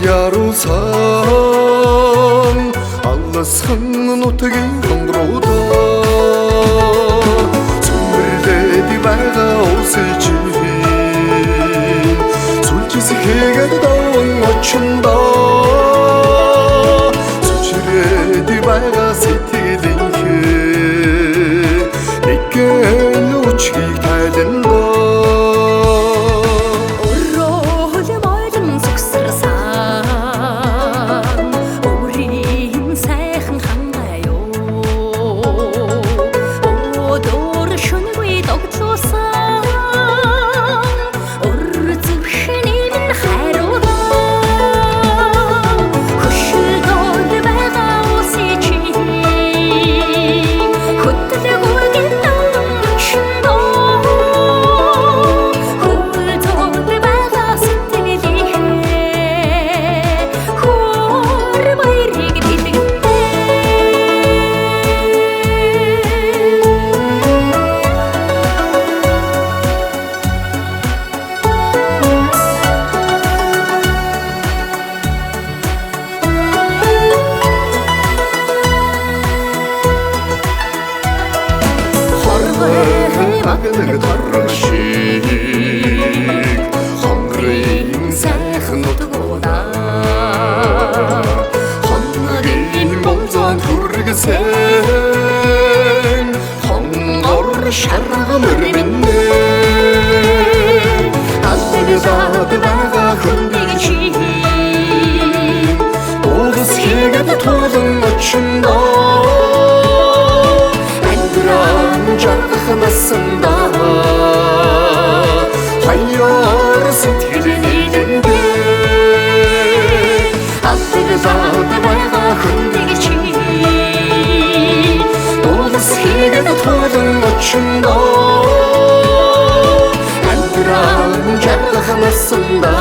яруулсан алласхан нутгийн хонгорууд сүмбэрлэdi байгаа улсч сүлжис хийгээд даван очиндоо сүчрэdi байгаа сэтгэлийн нэгэн үчиг тайландоо Нэг таршиг хонгорын сайхан нутгуудаа хонгорын болзон хүргэсэн хонгор шаргам өрминэ аллагзаад байгаа хүндийг чи уугас хийгээд туулан очиндоо Nasında hayır сэтгэлийг аллагзаад байгаа хүндийг чи уугас хийгээд туулан очиндоо амьдран жаргах насанда